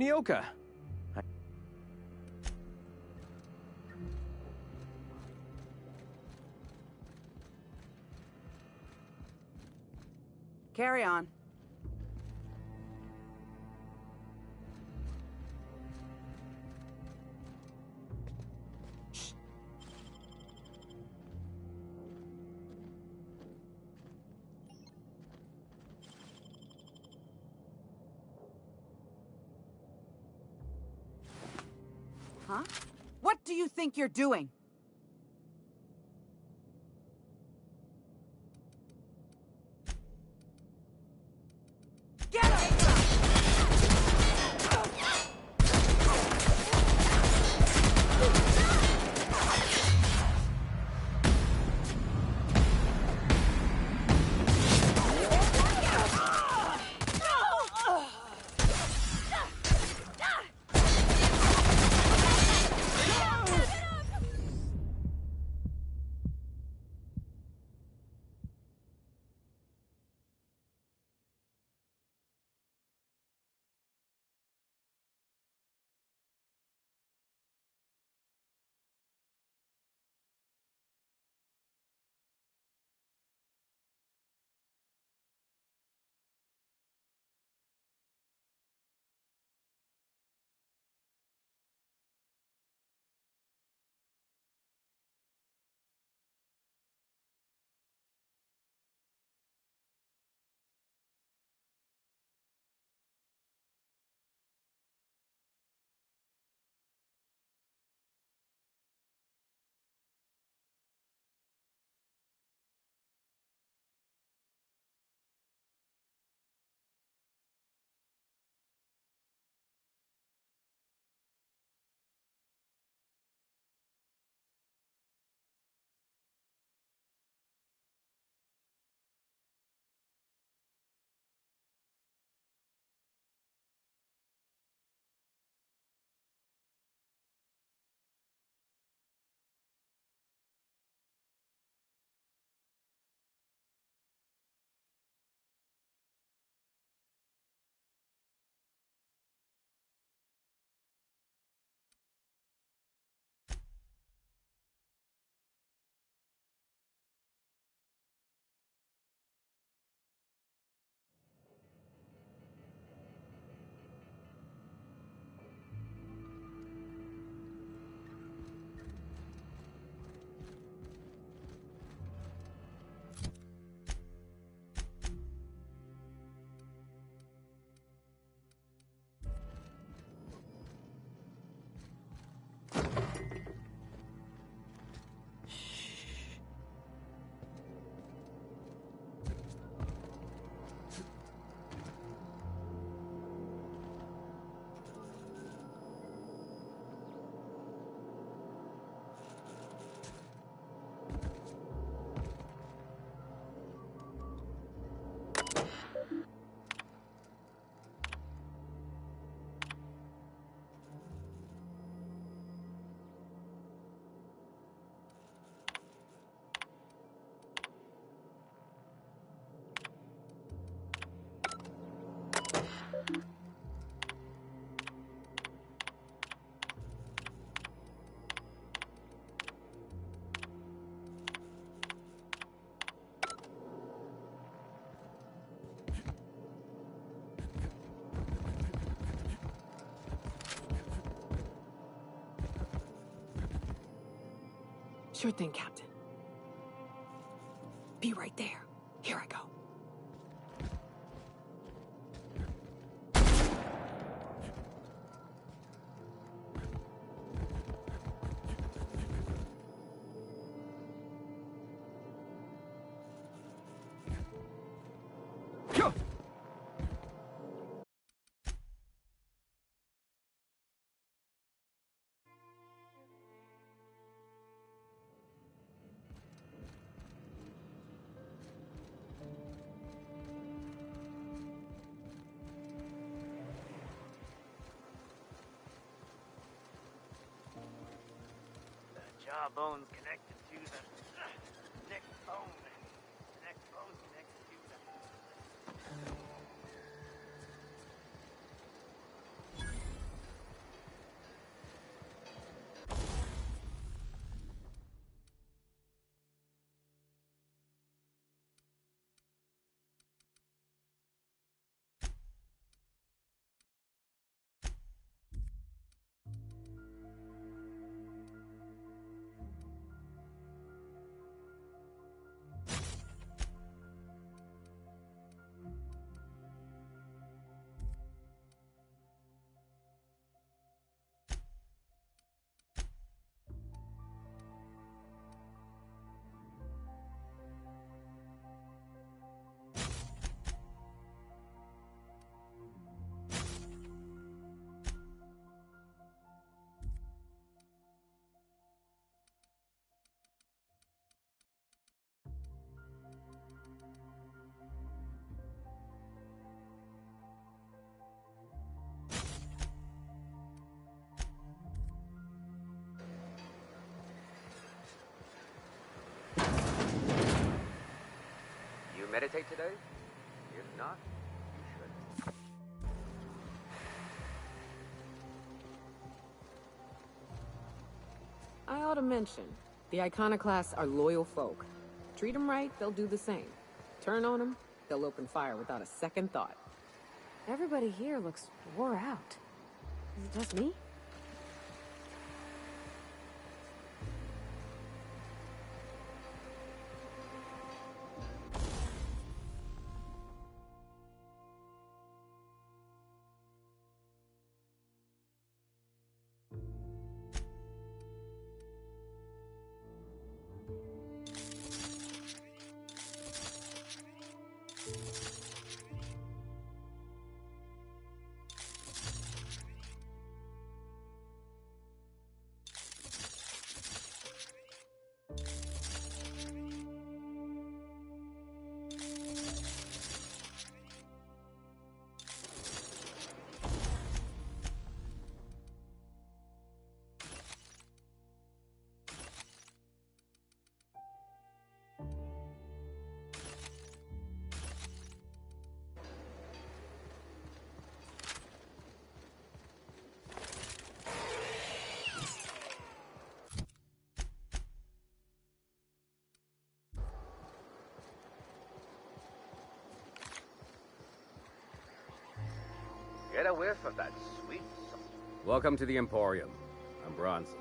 Nyoka. Carry on. Huh? What do you think you're doing? Get him! Sure thing, Captain. Be right there. Here I go. Jawbone's connected to the neck bone. The neck bone's connected to the... meditate today? If not, you should. I ought to mention, the Iconoclasts are loyal folk. Treat them right, they'll do the same. Turn on them, they'll open fire without a second thought. Everybody here looks wore out. Is it just me? Get a whiff of that sweet salt. Welcome to the Emporium. I'm Bronson.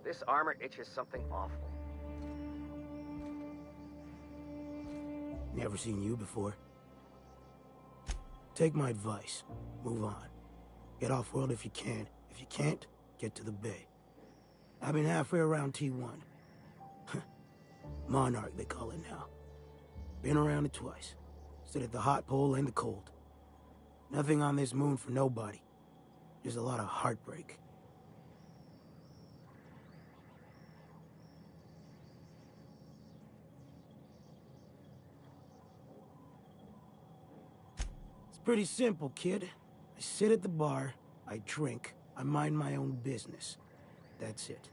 This armor itches something awful. Never seen you before. Take my advice. Move on. Get off-world if you can. If you can't, get to the bay. I've been halfway around T1. Monarch, they call it now. Been around it twice. Stood at the hot pole and the cold. Nothing on this moon for nobody. Just a lot of heartbreak. It's pretty simple, kid. I sit at the bar, I drink, I mind my own business. That's it.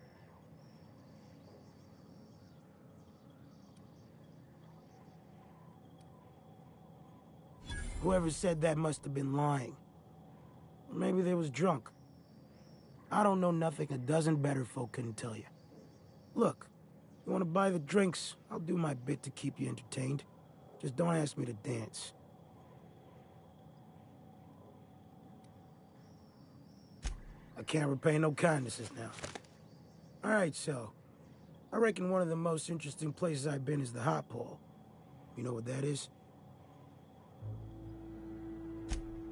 Whoever said that must have been lying. Or maybe they was drunk. I don't know nothing a dozen better folk couldn't tell you. Look, you want to buy the drinks, I'll do my bit to keep you entertained. Just don't ask me to dance. I can't repay no kindnesses now. All right, so, I reckon one of the most interesting places I've been is the hot pole. You know what that is?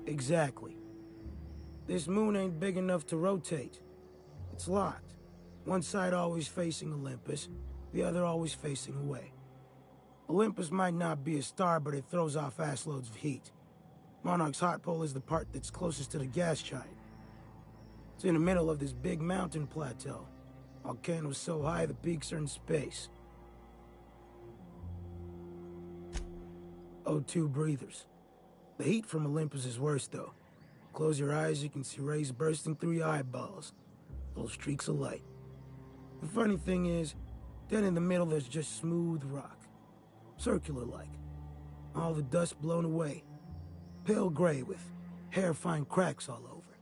Exactly. This moon ain't big enough to rotate. It's locked. One side always facing Olympus, the other always facing away. Olympus might not be a star, but it throws off assloads of heat. Monarch's hot pole is the part that's closest to the gas giant. It's in the middle of this big mountain plateau. Volcano's so high the peaks are in space. O2 breathers. The heat from Olympus is worse, though. Close your eyes, you can see rays bursting through your eyeballs. Little streaks of light. The funny thing is, then in the middle there's just smooth rock. Circular-like. All the dust blown away. Pale gray with hair-fine cracks all over.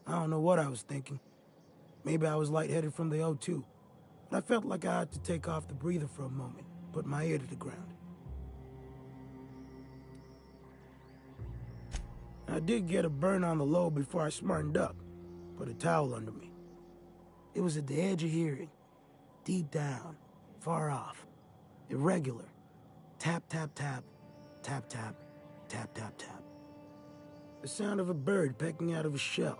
I don't know what I was thinking. Maybe I was lightheaded from the O2. But I felt like I had to take off the breather for a moment, put my ear to the ground. I did get a burn on the lobe before I smartened up. Put a towel under me. It was at the edge of hearing. Deep down. Far off. Irregular. Tap, tap, tap. Tap, tap. Tap, tap, tap. The sound of a bird pecking out of a shell.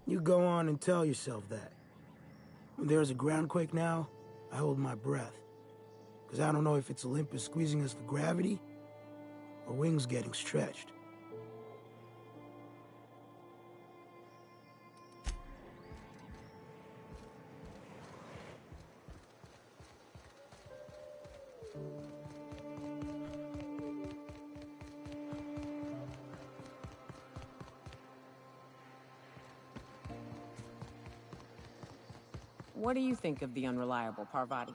You go on and tell yourself that. When there's a groundquake now, I hold my breath. Because I don't know if it's Olympus squeezing us to gravity, or wings getting stretched. What do you think of the unreliable Parvati?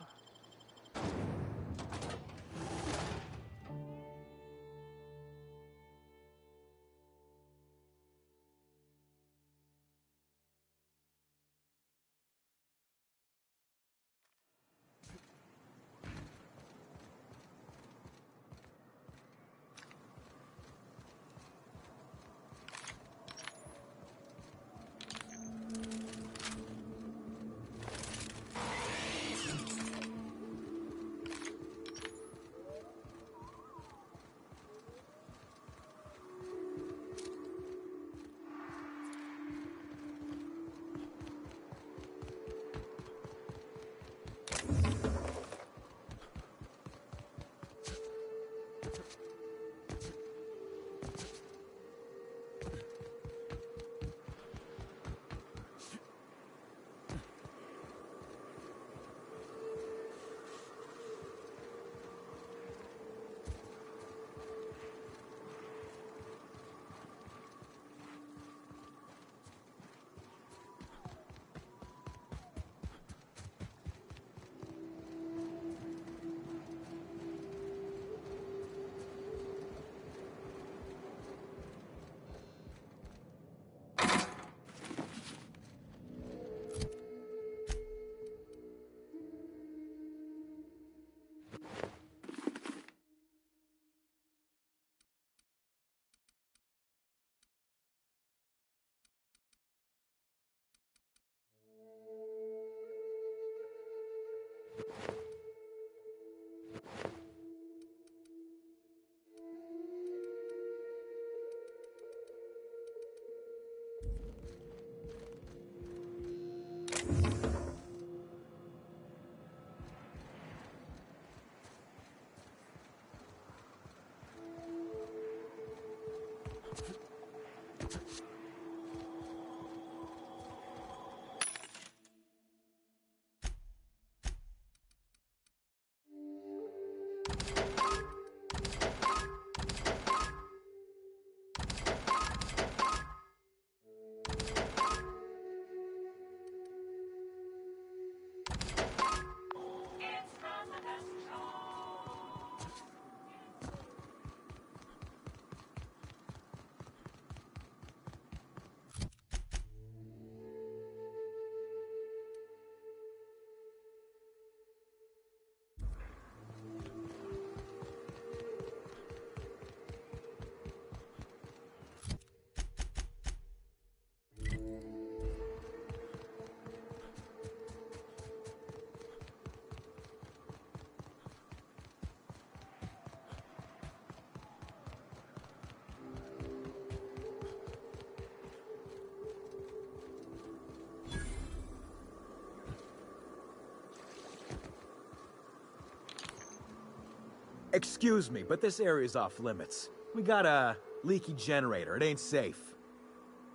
Excuse me, but this area's off limits. We got a leaky generator. It ain't safe.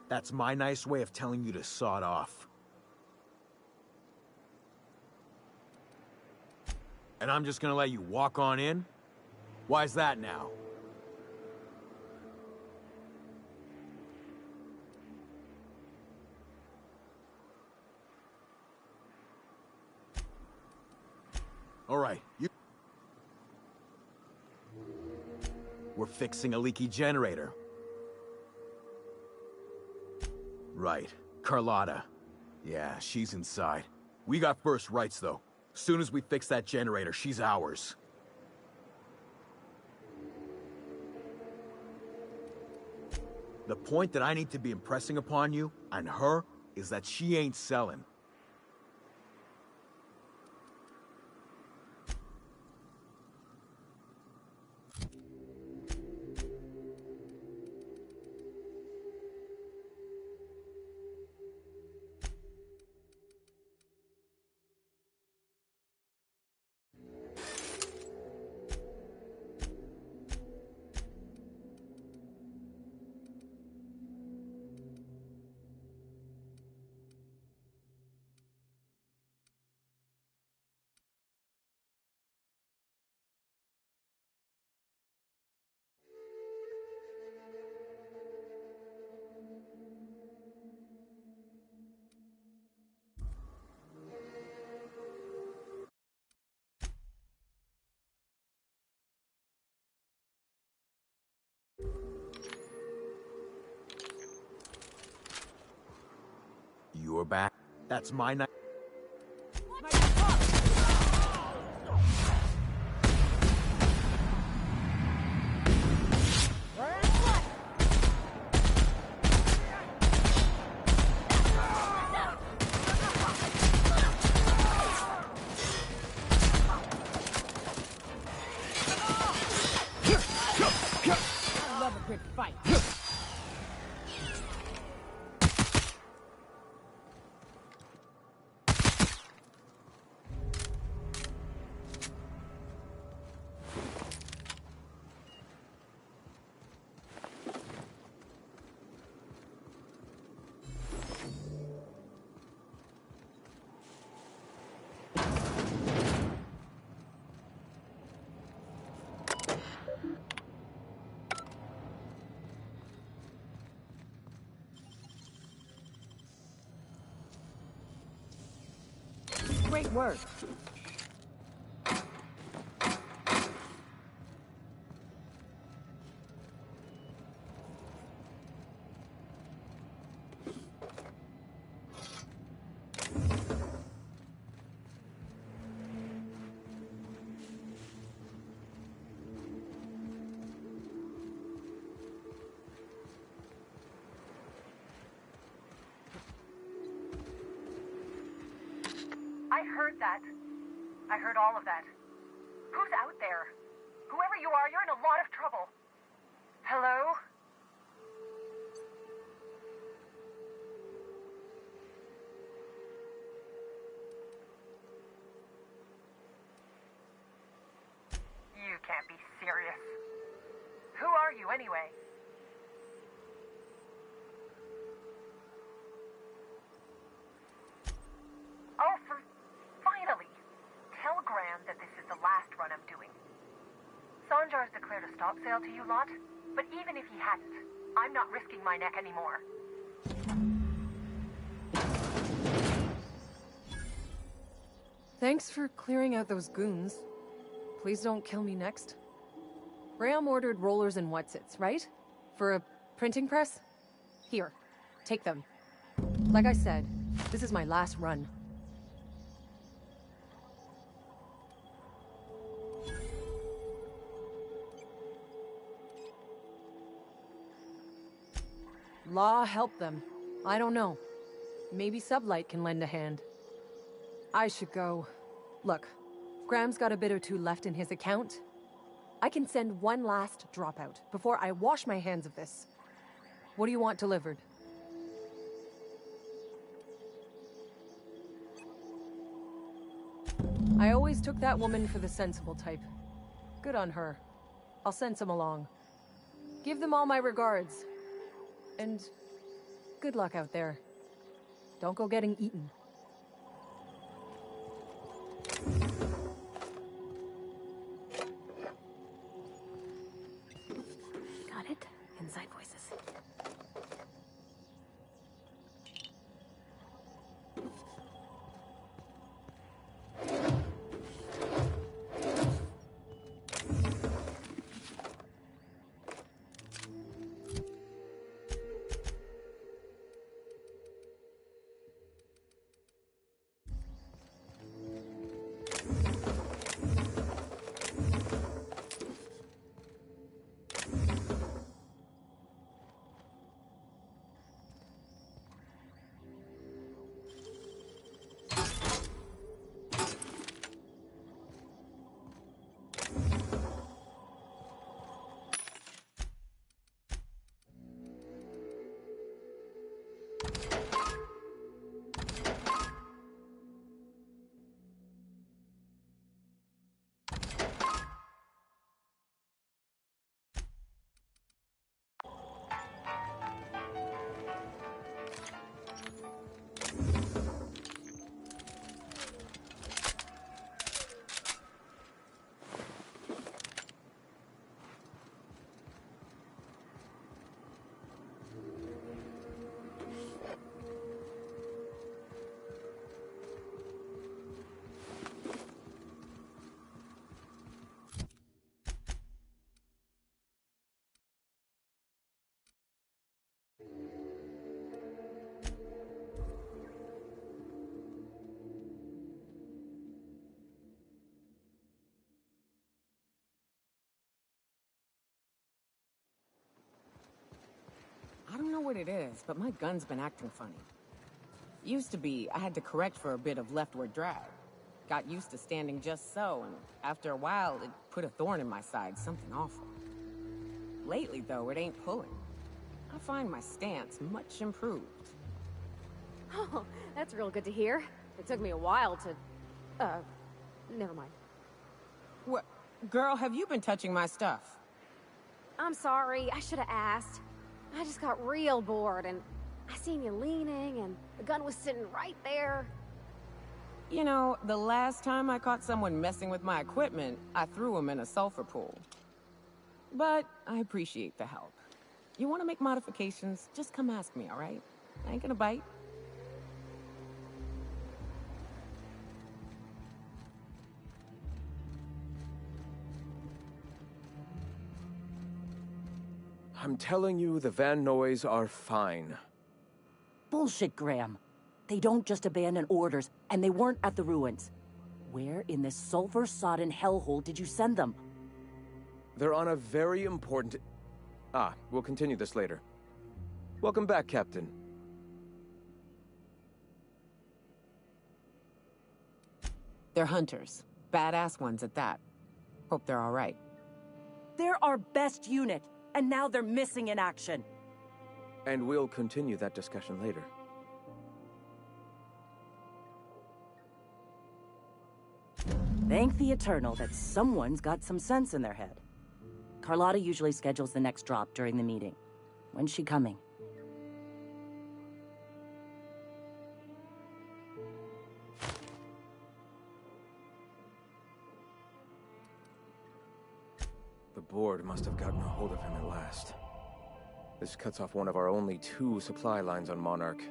That's my nice way of telling you to sod off. And I'm just gonna let you walk on in? Why's that now? All right, We're fixing a leaky generator. Right, Carlotta. Yeah, she's inside. We got first rights, though. Soon as we fix that generator, she's ours. The point that I need to be impressing upon you, and her, is that she ain't selling. You're back. That's my night. I love a good fight. Great work. I heard that. I heard all of that. Who's out there? Whoever you are, you're in a lot of trouble. Hello? You can't be serious. Who are you, anyway? Oh, finally! Tell Graham that this is the last run I'm doing. Sanjar's declared a stop sale to you lot, but even if he hadn't, I'm not risking my neck anymore. Thanks for clearing out those goons. Please don't kill me next. Graham ordered rollers and whatsits, right? For a printing press? Here, take them. Like I said, this is my last run. Law help them. I don't know. Maybe Sublight can lend a hand. I should go. Look, Graham's got a bit or two left in his account. I can send one last dropout before I wash my hands of this. What do you want delivered? I always took that woman for the sensible type. Good on her. I'll send some along. Give them all my regards. And good luck out there. Don't go getting eaten. Got it? Inside voices. I don't know what it is, but my gun's been acting funny. Used to be, I had to correct for a bit of leftward drag. Got used to standing just so, and after a while, it put a thorn in my side, something awful. Lately, though, it ain't pulling. I find my stance much improved. Oh, that's real good to hear. It took me a while to... never mind. What? Girl, have you been touching my stuff? I'm sorry, I should have asked. I just got real bored, and I seen you leaning, and the gun was sitting right there. You know, the last time I caught someone messing with my equipment, I threw him in a sulfur pool. But I appreciate the help. You want to make modifications, just come ask me, all right? I ain't gonna bite. I'm telling you, the Van Noys are fine. Bullshit, Graham. They don't just abandon orders, and they weren't at the ruins. Where in this sulfur-sodden hellhole did you send them? They're on a very important... Ah, we'll continue this later. Welcome back, Captain. They're hunters. Badass ones at that. Hope they're all right. They're our best unit, and now they're missing in action. And we'll continue that discussion later. Thank the Eternal that someone's got some sense in their head. Carlotta usually schedules the next drop during the meeting. When's she coming? The board must have gotten a hold of him at last. This cuts off one of our only 2 supply lines on Monarch.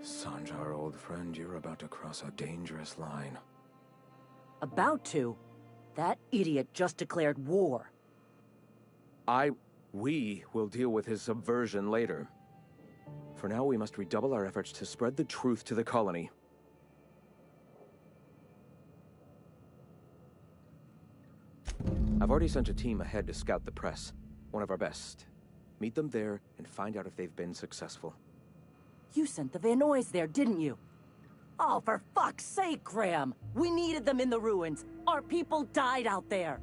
Sanjar, old friend, you're about to cross a dangerous line. About to? That idiot just declared war. We will deal with his subversion later. For now, we must redouble our efforts to spread the truth to the colony. I've already sent a team ahead to scout the press. One of our best. Meet them there and find out if they've been successful. You sent the Van Noys there, didn't you? Oh, for fuck's sake, Graham! We needed them in the ruins. Our people died out there.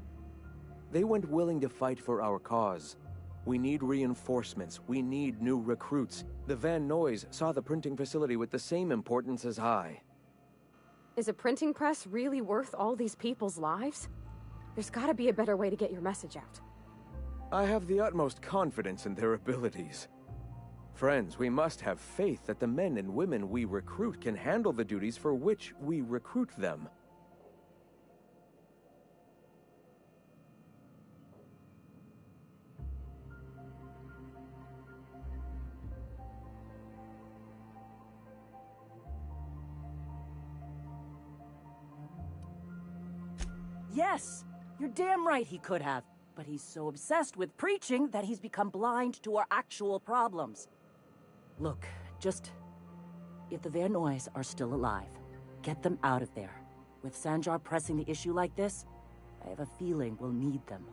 They went willing to fight for our cause. We need reinforcements. We need new recruits. The Van Noys saw the printing facility with the same importance as I. Is a printing press really worth all these people's lives? There's gotta be a better way to get your message out. I have the utmost confidence in their abilities. Friends, we must have faith that the men and women we recruit can handle the duties for which we recruit them. Yes! You're damn right he could have. But he's so obsessed with preaching that he's become blind to our actual problems. Look, just... if the Van Noys are still alive, get them out of there. With Sanjar pressing the issue like this, I have a feeling we'll need them.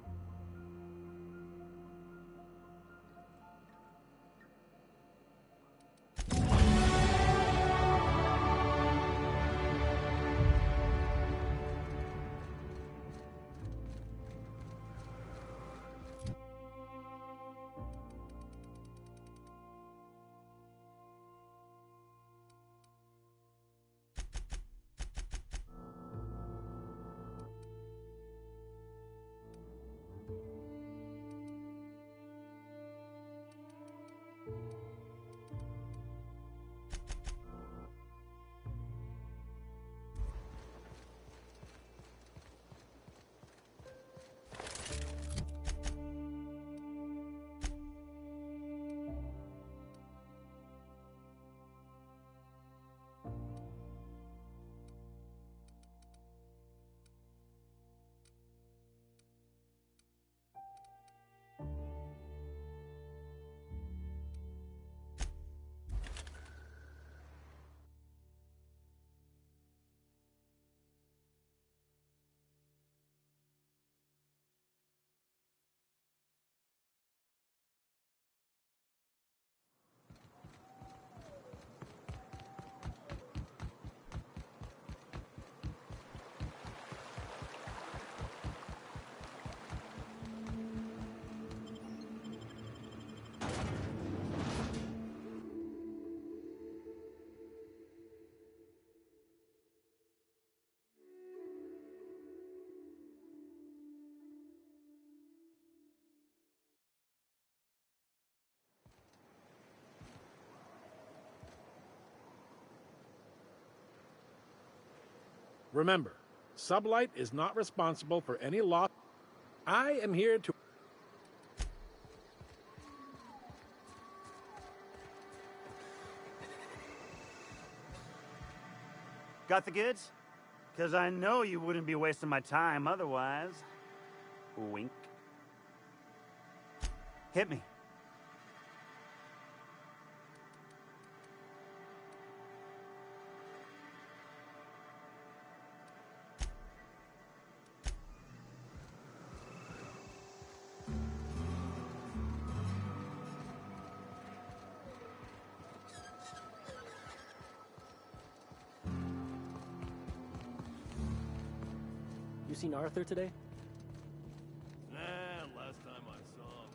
Remember, Sublight is not responsible for any loss. I am here to... Got the goods? Because I know you wouldn't be wasting my time otherwise. Wink. Hit me. You seen Arthur today? Last time I saw him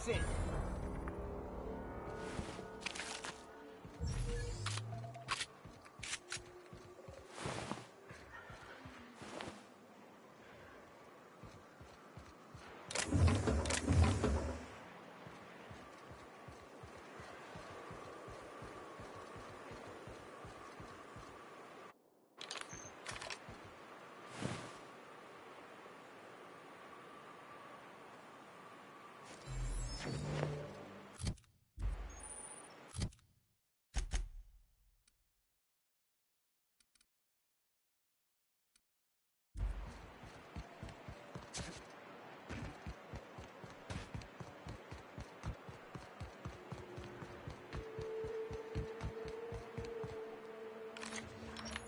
Listen!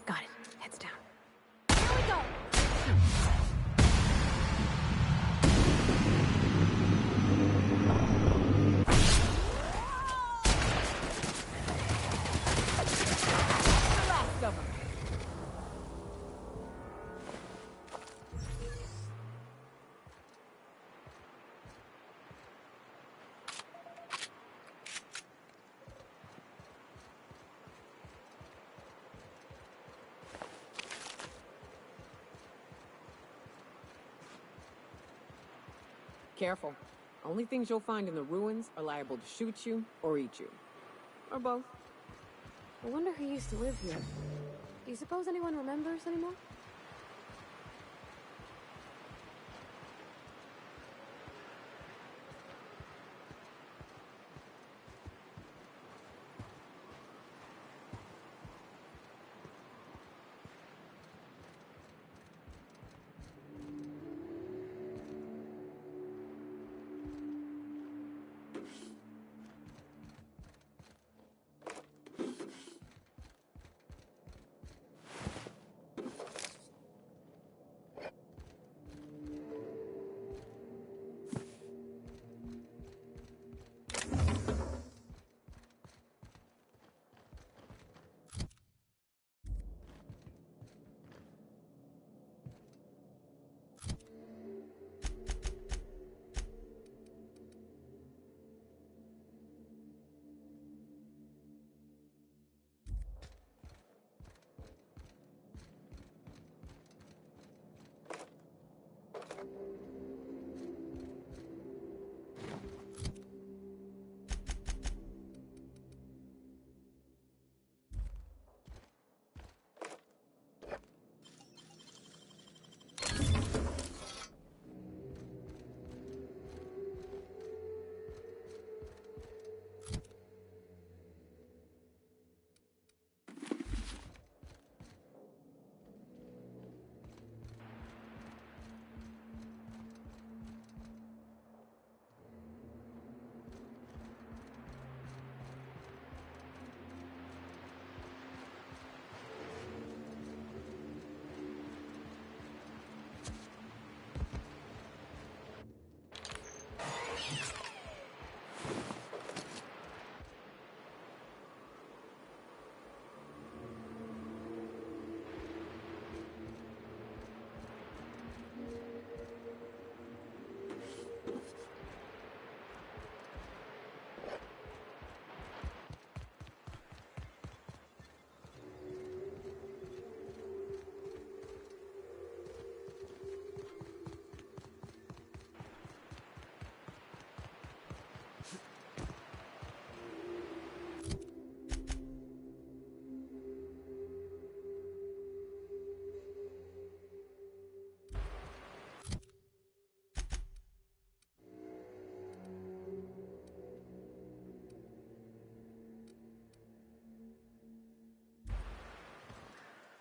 Got it. Heads down. Here we go! The last of them! Careful. Only things you'll find in the ruins are liable to shoot you or eat you. Or both. I wonder who used to live here. Do you suppose anyone remembers anymore?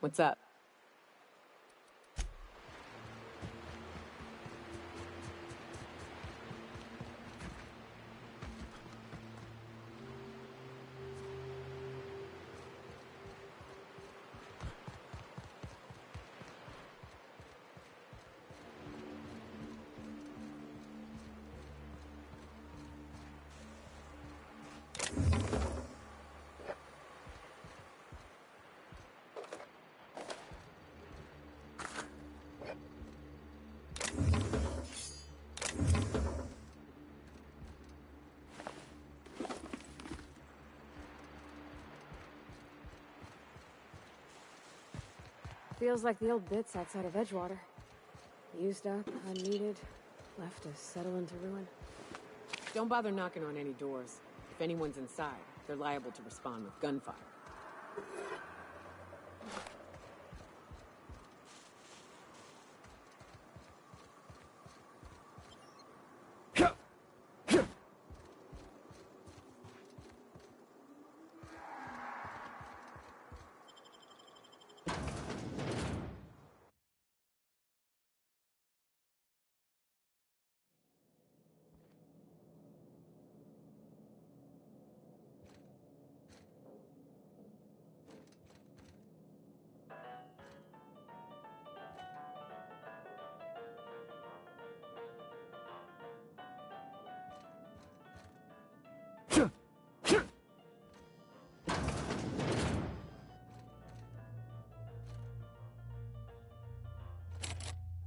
What's up? Feels like the old bits outside of Edgewater. Used up, unneeded, left to settle into ruin. Don't bother knocking on any doors. If anyone's inside, they're liable to respond with gunfire.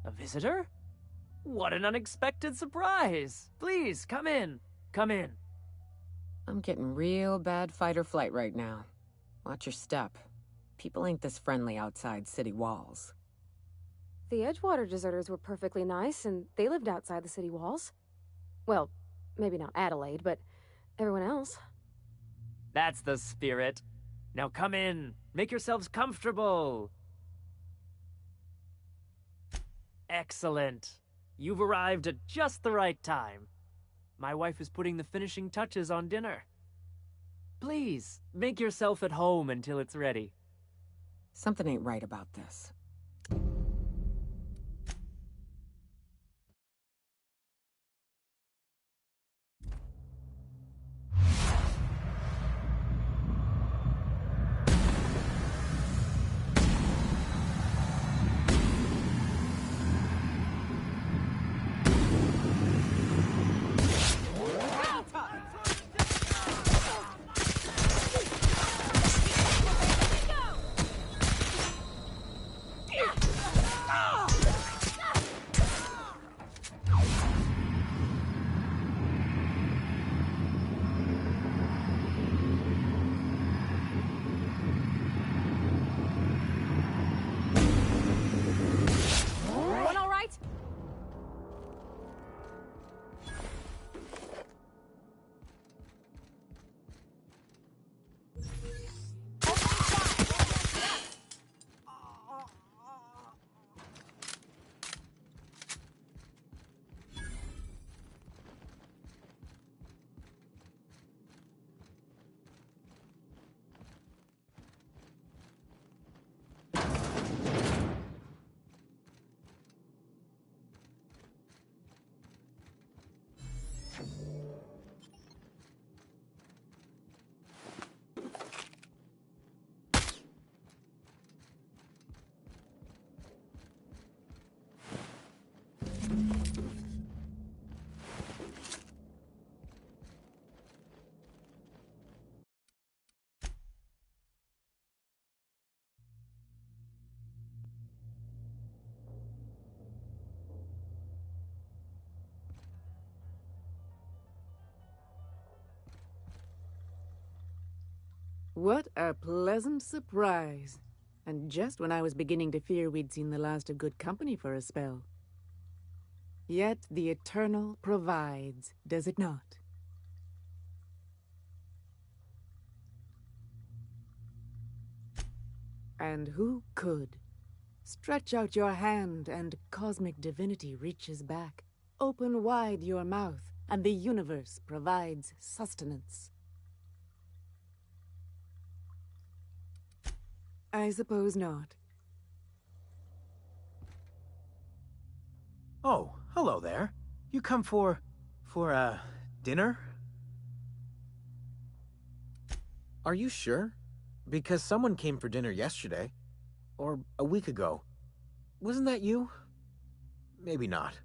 A visitor? What an unexpected surprise! Please, come in. Come in. I'm getting real bad fight or flight right now. Watch your step. People ain't this friendly outside city walls. The Edgewater deserters were perfectly nice, and they lived outside the city walls. Well, maybe not Adelaide, but everyone else. That's the spirit. Now come in. Make yourselves comfortable. Excellent. You've arrived at just the right time. My wife is putting the finishing touches on dinner. Please, make yourself at home until it's ready. Something ain't right about this. What a pleasant surprise. And just when I was beginning to fear we'd seen the last of good company for a spell. Yet the Eternal provides, does it not? And who could? Stretch out your hand and cosmic divinity reaches back. Open wide your mouth and the universe provides sustenance. I suppose not. Oh, hello there. You come for dinner? Are you sure? Because someone came for dinner yesterday. Or a week ago. Wasn't that you? Maybe not.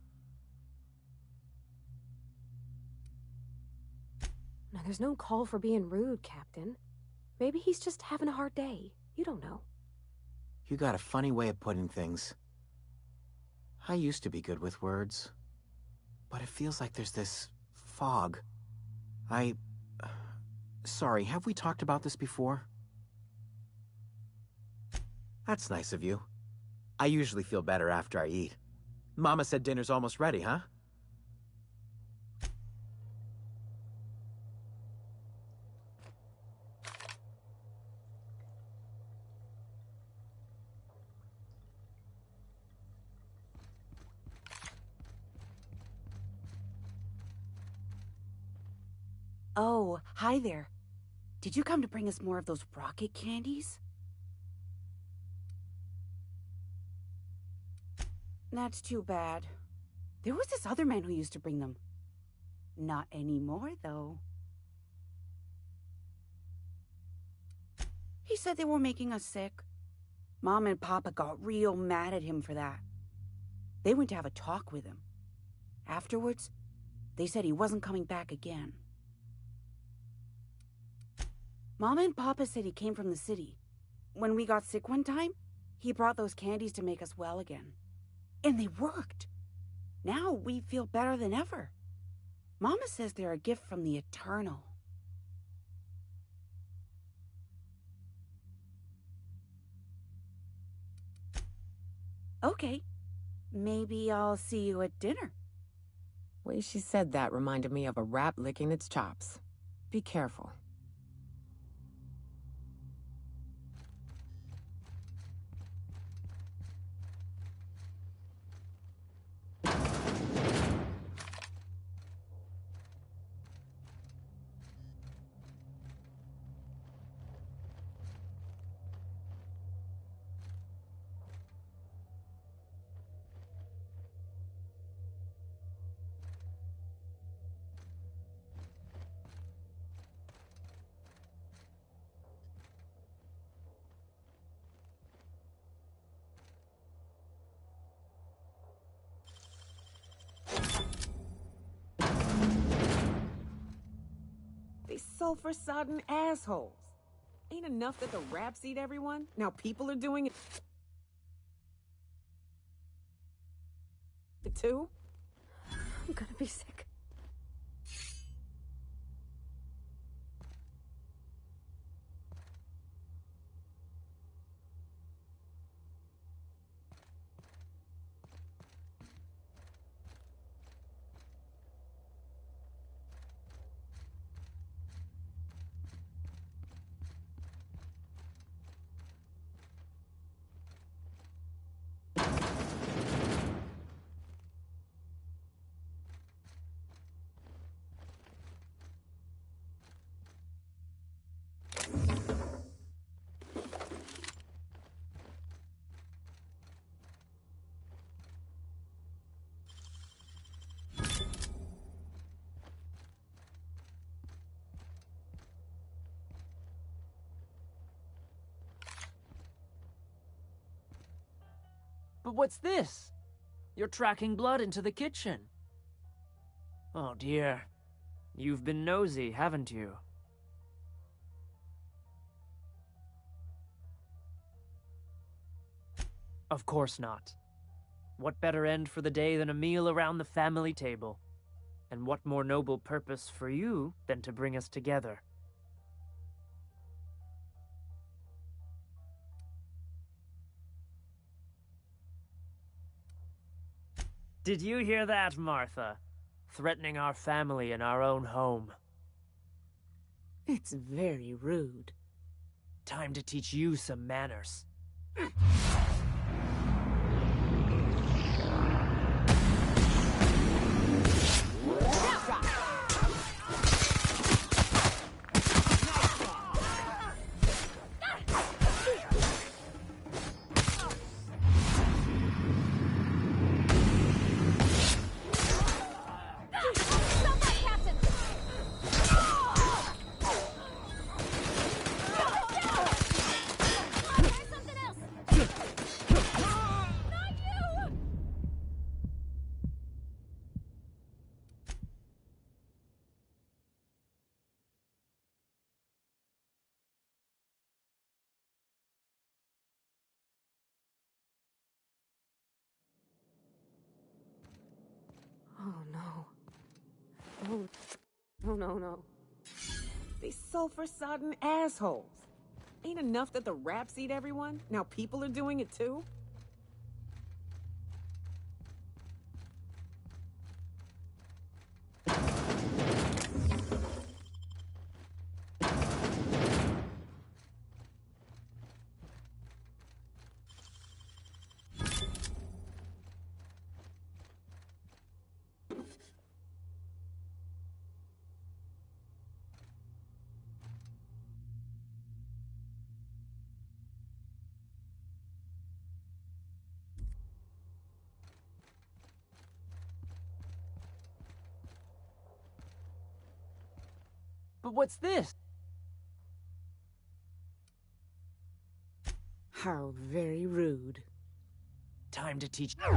No, there's no call for being rude, Captain. Maybe he's just having a hard day. You don't know. You got a funny way of putting things. I used to be good with words. But it feels like there's this fog. Sorry, have we talked about this before? That's nice of you. I usually feel better after I eat. Mama said dinner's almost ready, huh? Oh, hi there. Did you come to bring us more of those rocket candies? That's too bad. There was this other man who used to bring them. Not anymore, though. He said they were making us sick. Mom and Papa got real mad at him for that. They went to have a talk with him. Afterwards, they said he wasn't coming back again. Mama and Papa said he came from the city. When we got sick one time, he brought those candies to make us well again. And they worked. Now we feel better than ever. Mama says they're a gift from the Eternal. Okay. Maybe I'll see you at dinner. Way she said that reminded me of a rat licking its chops. Be careful. They sulfur-sodden assholes. Ain't enough that the raps eat everyone? Now people are doing it too? I'm gonna be sick. But what's this? You're tracking blood into the kitchen. Oh dear. You've been nosy, haven't you? Of course not. What better end for the day than a meal around the family table? And what more noble purpose for you than to bring us together? Did you hear that, Martha? Threatening our family in our own home. It's very rude. Time to teach you some manners. Oh no. Oh, no. They sulfur-sodden assholes. Ain't enough that the raps eat everyone? Now people are doing it too? But what's this? How very rude. Time to teach. Oh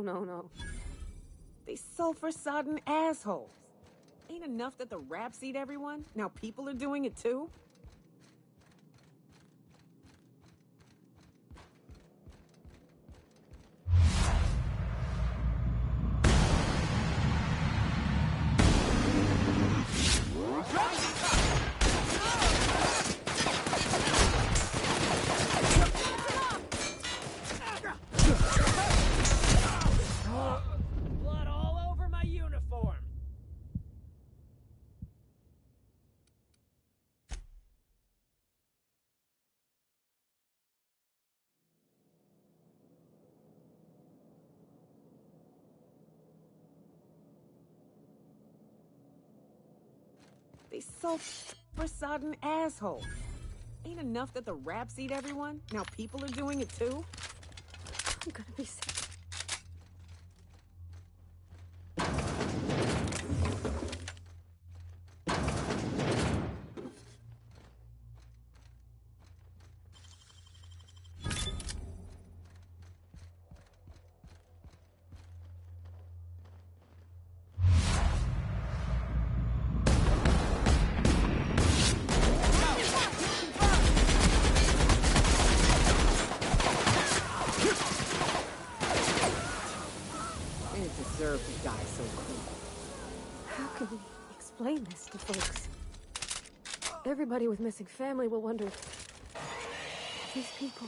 no. No. They sulfur-sodden assholes. Ain't enough that the raps eat everyone? Now people are doing it too? Blood all over my uniform. They sulfur-sodden assholes. Ain't enough that the raps eat everyone? Now people are doing it too? I'm gonna be sick. They deserve to die so cruel. How can we explain this to folks? Everybody with missing family will wonder, these people.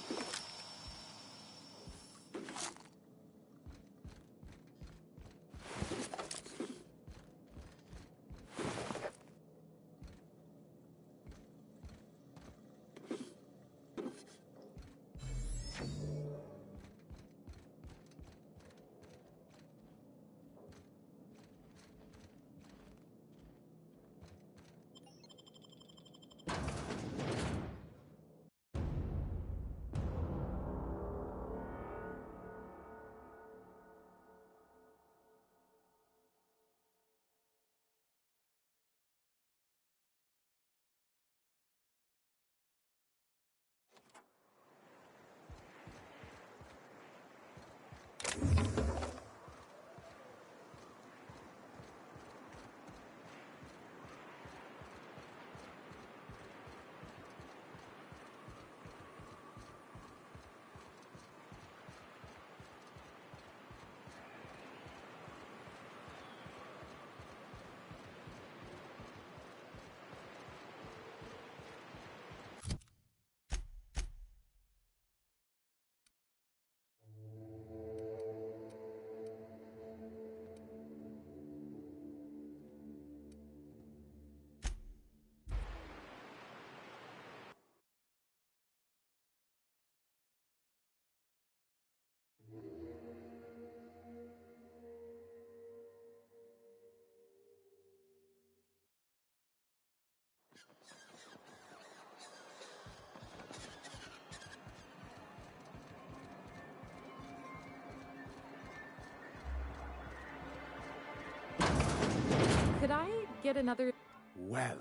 Could I get another... Well,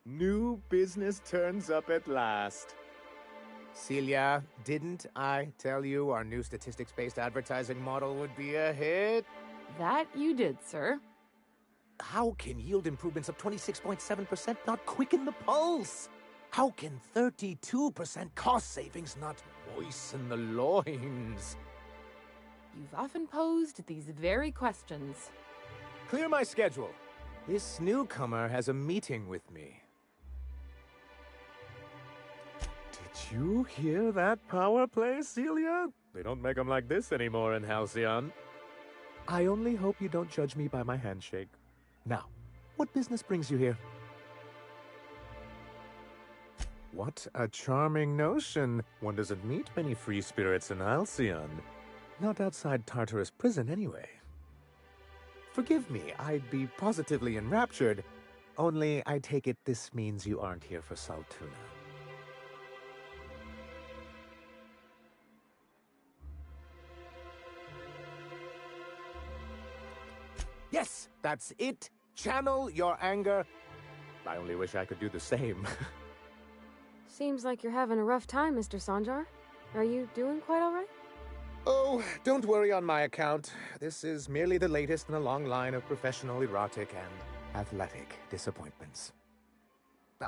new business turns up at last. Celia, didn't I tell you our new statistics-based advertising model would be a hit? That you did, sir. How can yield improvements of 26.7% not quicken the pulse? How can 32% cost savings not moisten the loins? You've often posed these very questions. Clear my schedule. This newcomer has a meeting with me. Did you hear that power play, Celia? They don't make them like this anymore in Halcyon. I only hope you don't judge me by my handshake. Now, what business brings you here? What a charming notion. One doesn't meet many free spirits in Halcyon. Not outside Tartarus prison, anyway. Forgive me, I'd be positively enraptured. Only, I take it this means you aren't here for Saltuna. Yes, that's it. Channel your anger. I only wish I could do the same. Seems like you're having a rough time, Mr. Sanjar. Are you doing quite all right? Oh, don't worry on my account. This is merely the latest in a long line of professional erotic and athletic disappointments.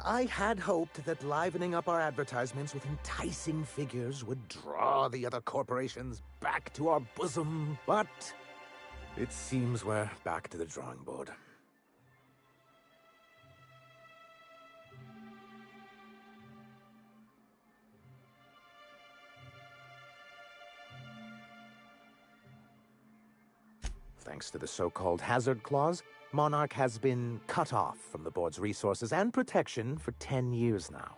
I had hoped that livening up our advertisements with enticing figures would draw the other corporations back to our bosom, but it seems we're back to the drawing board. Thanks to the so-called hazard clause, Monarch has been cut off from the board's resources and protection for 10 years now.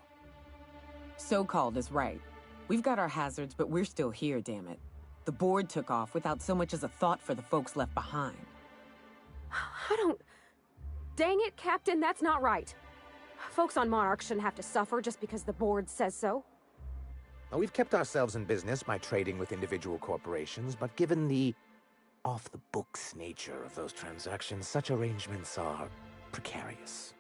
So-called is right. We've got our hazards, but we're still here, damn it. The board took off without so much as a thought for the folks left behind. I don't... Dang it, Captain, that's not right. Folks on Monarch shouldn't have to suffer just because the board says so. Now, we've kept ourselves in business by trading with individual corporations, but given the off-the-books nature of those transactions, such arrangements are precarious.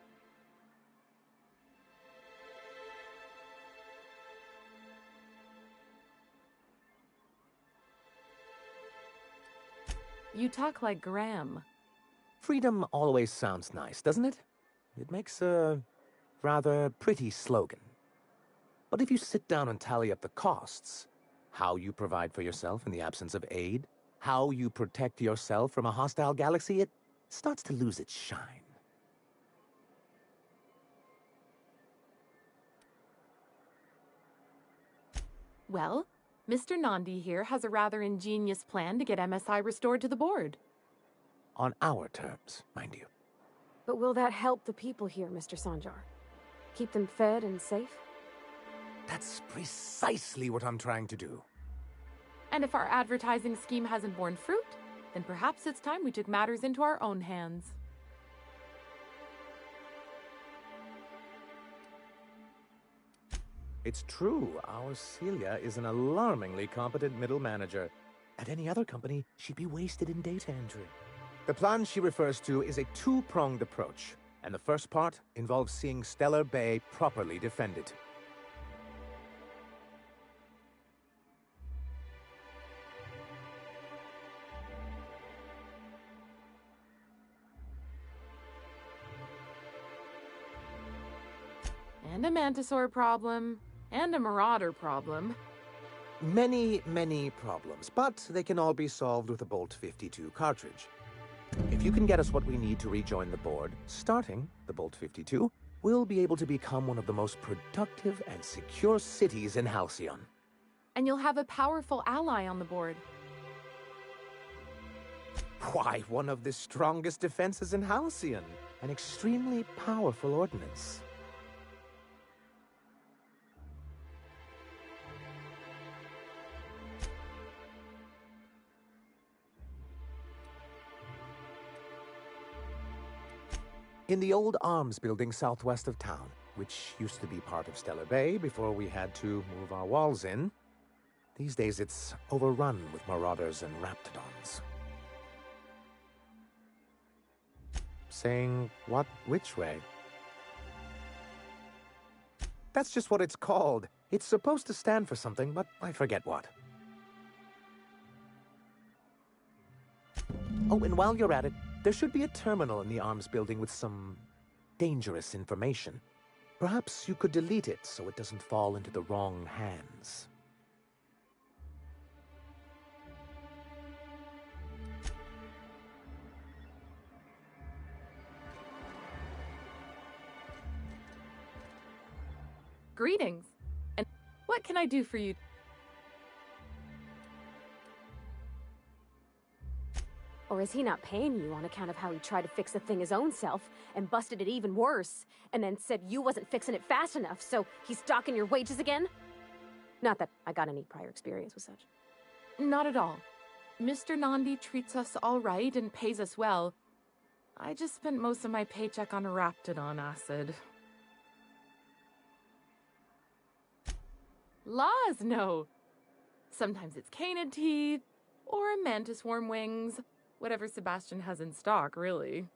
You talk like Graham. Freedom always sounds nice, doesn't it? It makes a rather pretty slogan. But if you sit down and tally up the costs, how you provide for yourself in the absence of aid, how you protect yourself from a hostile galaxy, it starts to lose its shine. Well, Mr. Nandi here has a rather ingenious plan to get MSI restored to the board. On our terms, mind you. But will that help the people here, Mr. Sanjar? Keep them fed and safe? That's precisely what I'm trying to do. And if our advertising scheme hasn't borne fruit, then perhaps it's time we took matters into our own hands. It's true, our Celia is an alarmingly competent middle manager. At any other company, she'd be wasted in data entry. The plan she refers to is a two-pronged approach, and the first part involves seeing Stellar Bay properly defended. And a Mantisaur problem, and a Marauder problem. Many, many problems, but they can all be solved with a Bolt 52 cartridge. If you can get us what we need to rejoin the board, starting the Bolt 52, we'll be able to become one of the most productive and secure cities in Halcyon. And you'll have a powerful ally on the board. Why, one of the strongest defenses in Halcyon. An extremely powerful ordnance. In the old arms building southwest of town, which used to be part of Stellar Bay before we had to move our walls in, these days it's overrun with marauders and raptidons. Saying what, which way? That's just what it's called. It's supposed to stand for something, but I forget what. Oh, and while you're at it, there should be a terminal in the arms building with some dangerous information. Perhaps you could delete it so it doesn't fall into the wrong hands. Greetings. And what What can I do for you? Or is he not paying you on account of how he tried to fix the thing his own self and busted it even worse, and then said you wasn't fixing it fast enough, so he's docking your wages again? Not that I got any prior experience with such. Not at all. Mr. Nandi treats us all right and pays us well. I just spent most of my paycheck on Raptidon acid. Laws, no. Sometimes it's canid teeth, or mantis worm wings. Whatever Sebastian has in stock, really.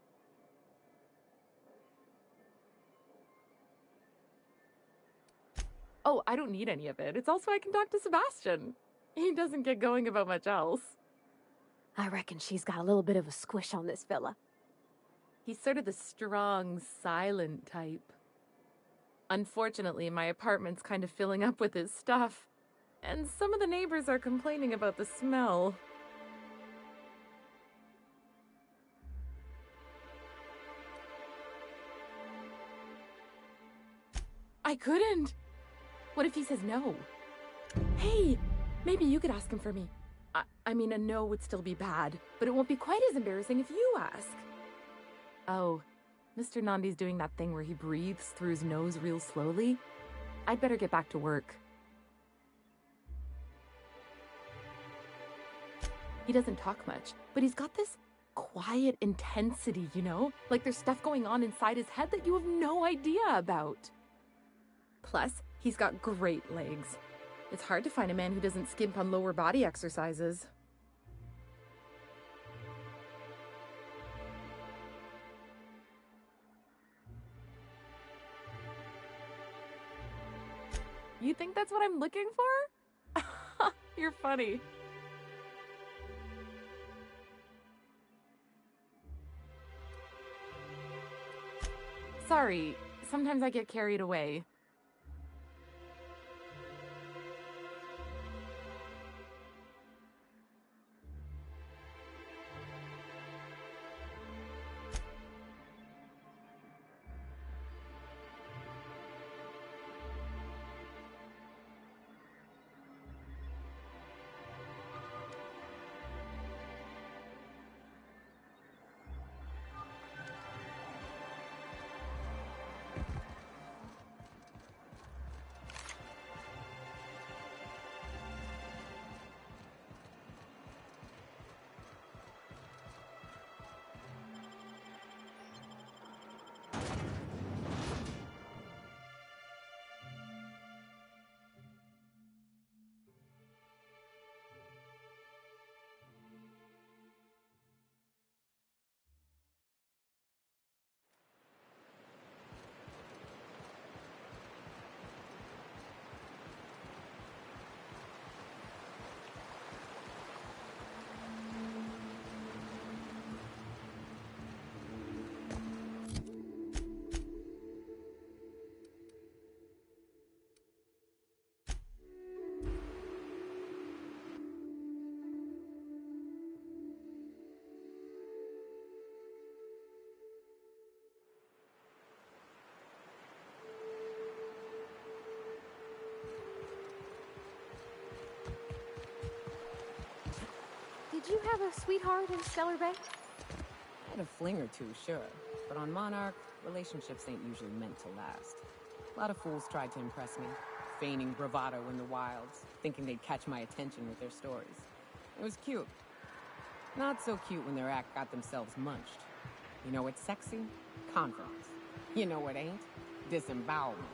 Oh, I don't need any of it. It's also I can talk to Sebastian. He doesn't get going about much else. I reckon she's got a little bit of a squish on this fella. He's sort of the strong, silent type. Unfortunately, my apartment's kind of filling up with his stuff, and some of the neighbors are complaining about the smell. I couldn't. What if he says no? Hey, maybe you could ask him for me. I mean, a no would still be bad, but it won't be quite as embarrassing if you ask. Oh, Mr. Nandi's doing that thing where he breathes through his nose real slowly. I'd better get back to work. He doesn't talk much, but he's got this quiet intensity, you know? Like there's stuff going on inside his head that you have no idea about. Plus, he's got great legs. It's hard to find a man who doesn't skimp on lower body exercises. You think that's what I'm looking for? You're funny. Sorry, sometimes I get carried away. Did you have a sweetheart in Stellar Bay? I had a fling or two, sure. But on Monarch, relationships ain't usually meant to last. A lot of fools tried to impress me, feigning bravado in the wilds, thinking they'd catch my attention with their stories. It was cute. Not so cute when their act got themselves munched. You know what's sexy? Confidence. You know what ain't? Disembowelment.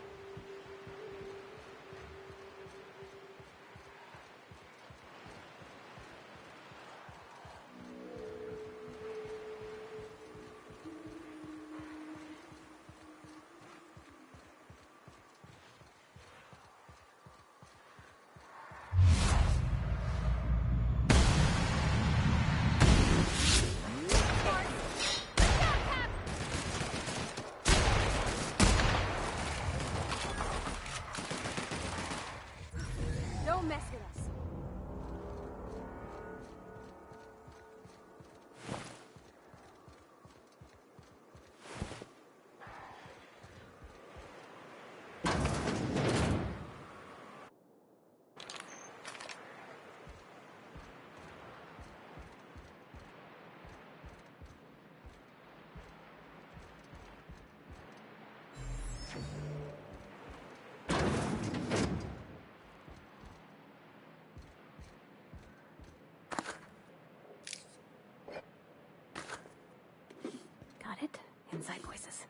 Got it. Inside voices.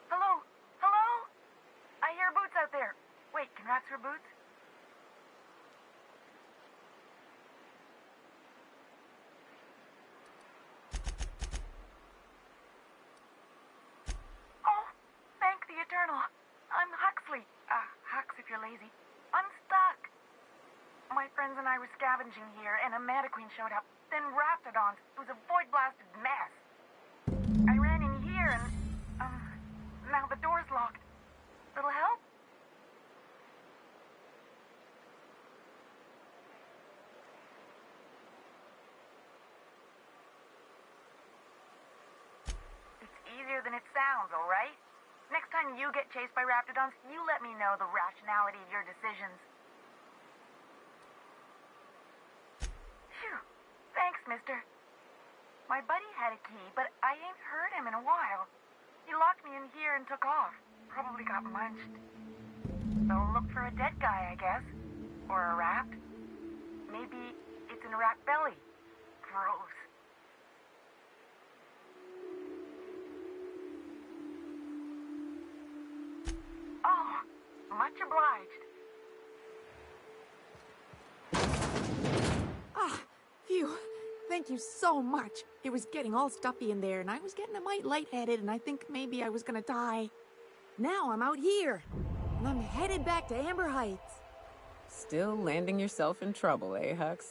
Hello? Hello? I hear Boots out there. Wait, can rats hear Boots? Oh, thank the Eternal. I'm Huxley. Hux if you're lazy. I'm stuck. My friends and I were scavenging here, and a Meta Queen showed up. Then Raptidons. It was a void-blasted mess. I ran in here and, now the door's locked. Little help? It's easier than it sounds, all right? Next time you get chased by Raptidons, you let me know the rationality of your decisions. Phew. Thanks, mister. My buddy had a key, but I ain't heard him in a while. He locked me in here and took off. Probably got munched. So look for a dead guy, I guess. Or a rat. Maybe it's in a rat belly. Gross. Oh, much obliged. Ah, phew. Thank you so much. It was getting all stuffy in there, and I was getting a mite lightheaded, and I think maybe I was gonna die. Now I'm out here, and I'm headed back to Amber Heights. Still landing yourself in trouble, eh, Hux?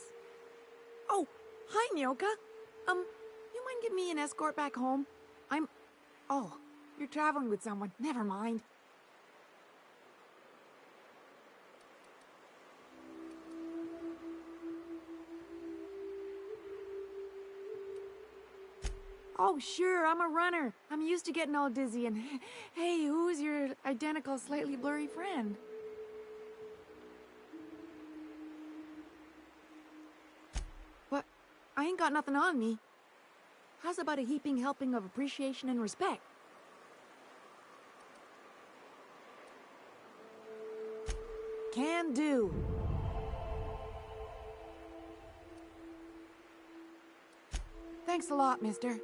Oh, hi, Nyoka. You mind giving me an escort back home? Oh, you're traveling with someone. Never mind. Oh, sure, I'm a runner. I'm used to getting all dizzy and... Hey, who's your identical, slightly blurry friend? What? I ain't got nothing on me. How's about a heaping helping of appreciation and respect? Can do. Thanks a lot, mister.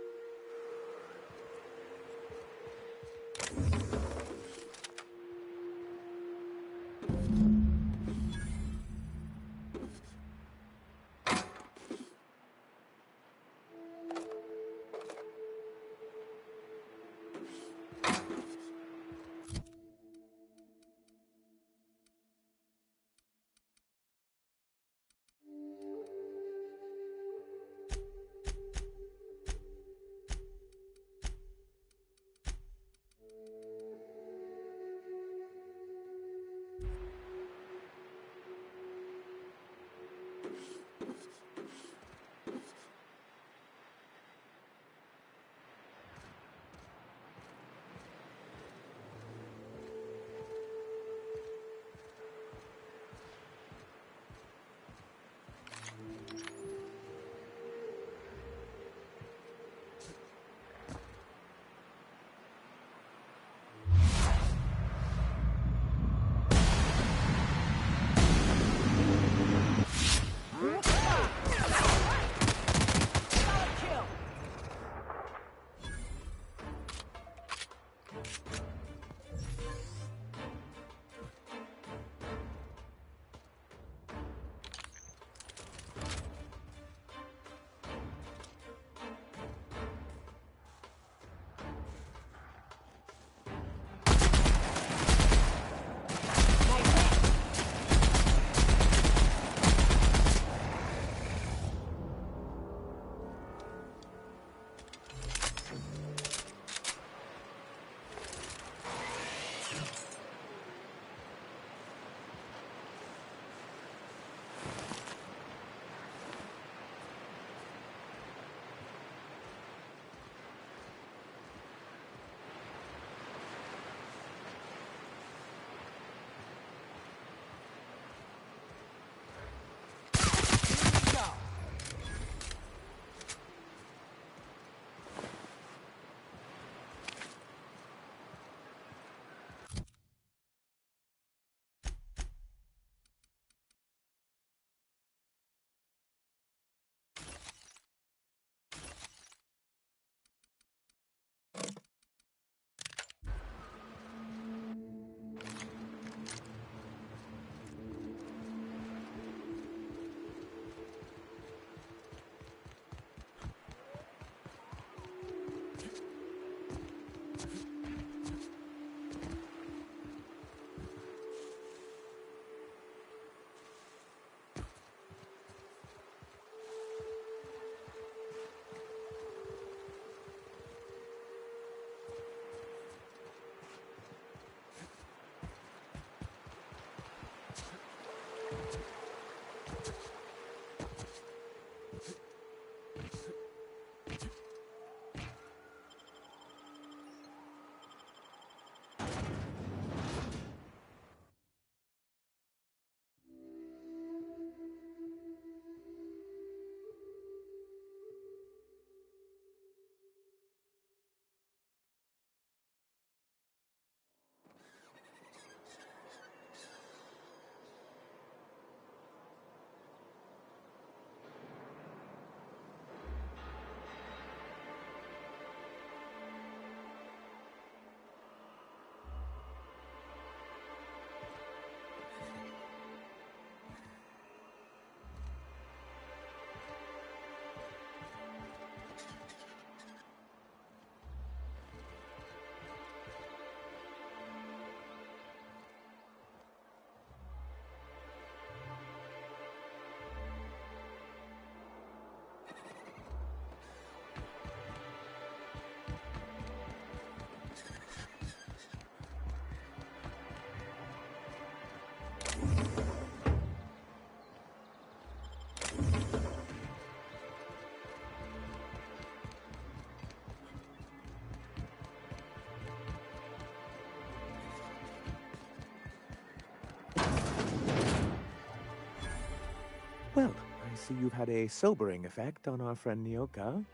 Well, I see you've had a sobering effect on our friend Nyoka.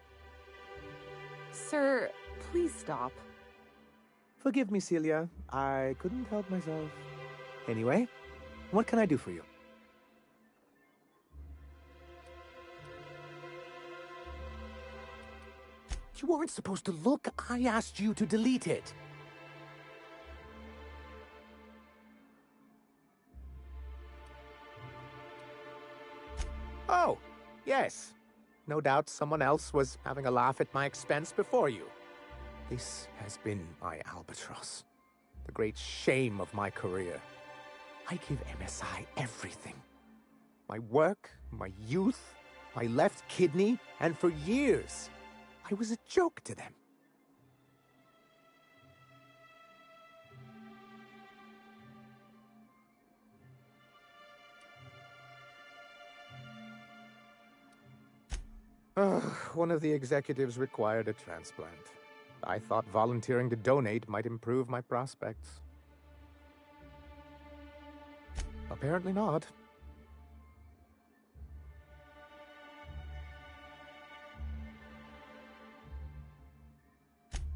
Sir, please stop. Forgive me, Celia. I couldn't help myself. Anyway, what can I do for you? You weren't supposed to look. I asked you to delete it. Oh, yes. No doubt someone else was having a laugh at my expense before you. This has been my albatross. The great shame of my career. I give MSI everything. My work, my youth, my left kidney, and for years, I was a joke to them. One of the executives required a transplant. I thought volunteering to donate might improve my prospects. Apparently not.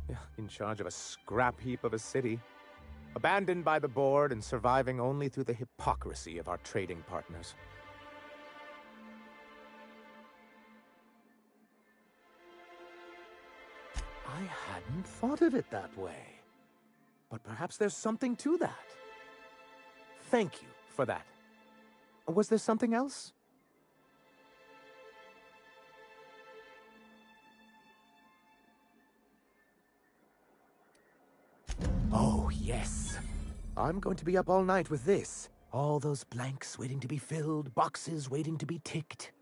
Yeah, in charge of a scrap heap of a city. Abandoned by the board and surviving only through the hypocrisy of our trading partners. I hadn't thought of it that way. But perhaps there's something to that. Thank you for that. Was there something else? Oh, yes. I'm going to be up all night with this. All those blanks waiting to be filled, boxes waiting to be ticked.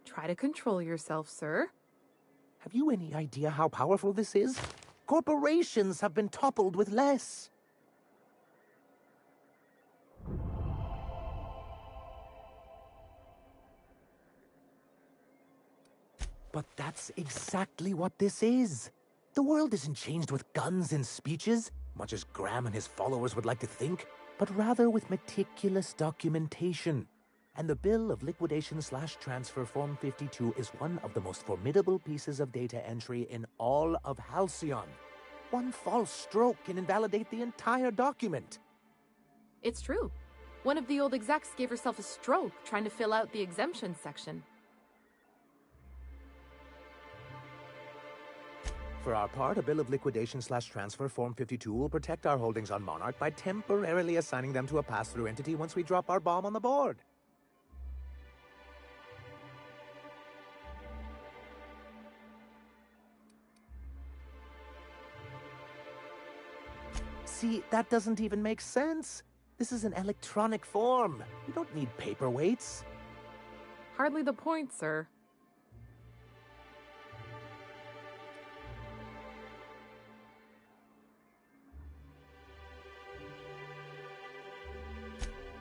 Try to control yourself, sir. Have you any idea how powerful this is? Corporations have been toppled with less. But that's exactly what this is. The world isn't changed with guns and speeches, much as Graham and his followers would like to think, but rather with meticulous documentation. And the Bill of Liquidation/Transfer Form 52 is one of the most formidable pieces of data entry in all of Halcyon. One false stroke can invalidate the entire document. It's true. One of the old execs gave herself a stroke trying to fill out the exemption section. For our part, a Bill of Liquidation/Transfer Form 52 will protect our holdings on Monarch by temporarily assigning them to a pass-through entity once we drop our bomb on the board. See, that doesn't even make sense. This is an electronic form. We don't need paperweights. Hardly the point, sir.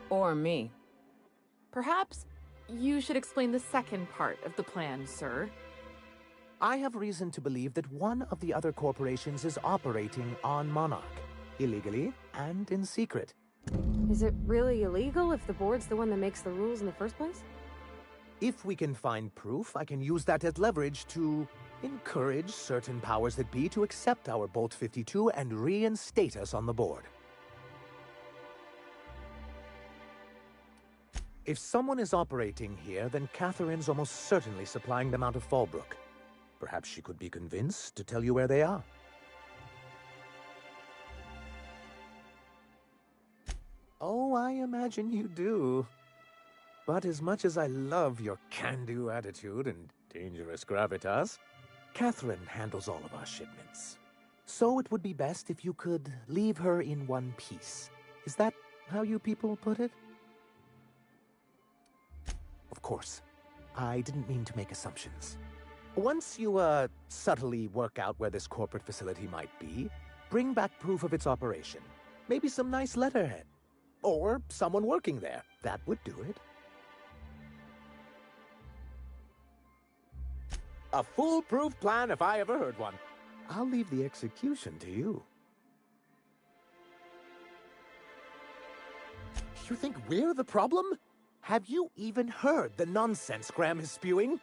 Or me. Perhaps you should explain the second part of the plan, sir. I have reason to believe that one of the other corporations is operating on Monarch, illegally and in secret. Is it really illegal if the board's the one that makes the rules in the first place? If we can find proof, I can use that as leverage to encourage certain powers that be to accept our Bolt 52 and reinstate us on the board. If someone is operating here, then Catherine's almost certainly supplying them out of Fallbrook. Perhaps she could be convinced to tell you where they are. Oh, I imagine you do. But as much as I love your can-do attitude and dangerous gravitas, Catherine handles all of our shipments. So it would be best if you could leave her in one piece. Is that how you people put it? Of course, I didn't mean to make assumptions. Once you, subtly work out where this corporate facility might be, bring back proof of its operation. Maybe some nice letterhead. Or someone working there. That would do it. A foolproof plan if I ever heard one. I'll leave the execution to you. You think we're the problem? Have you even heard the nonsense Graham is spewing?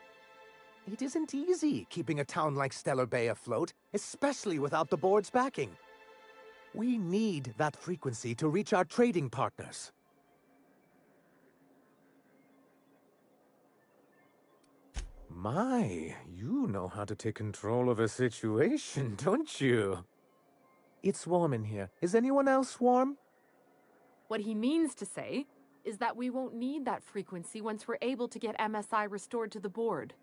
It isn't easy keeping a town like Stellar Bay afloat, especially without the board's backing. We need that frequency to reach our trading partners. My, you know how to take control of a situation, don't you? It's warm in here. Is anyone else warm? What he means to say is that we won't need that frequency once we're able to get MSI restored to the board.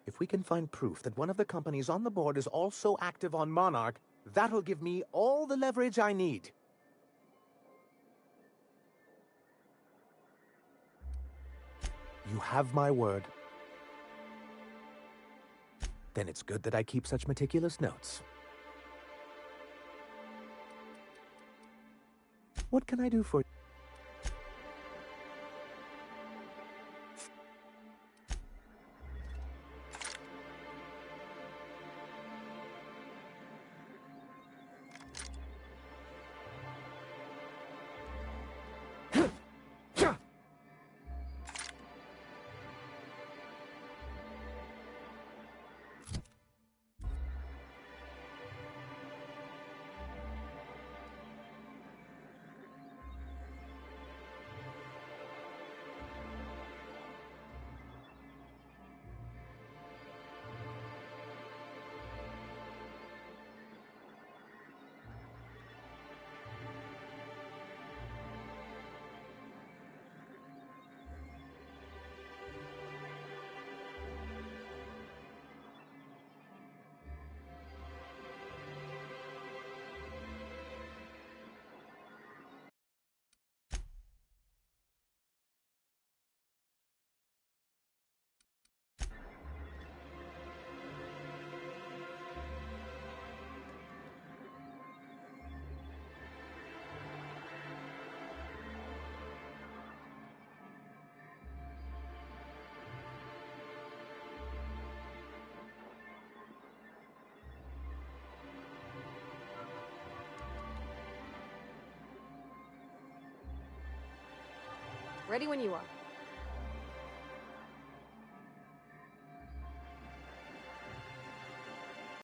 If we can find proof that one of the companies on the board is also active on Monarch, that'll give me all the leverage I need. You have my word. Then it's good that I keep such meticulous notes. What can I do for you? Ready when you are.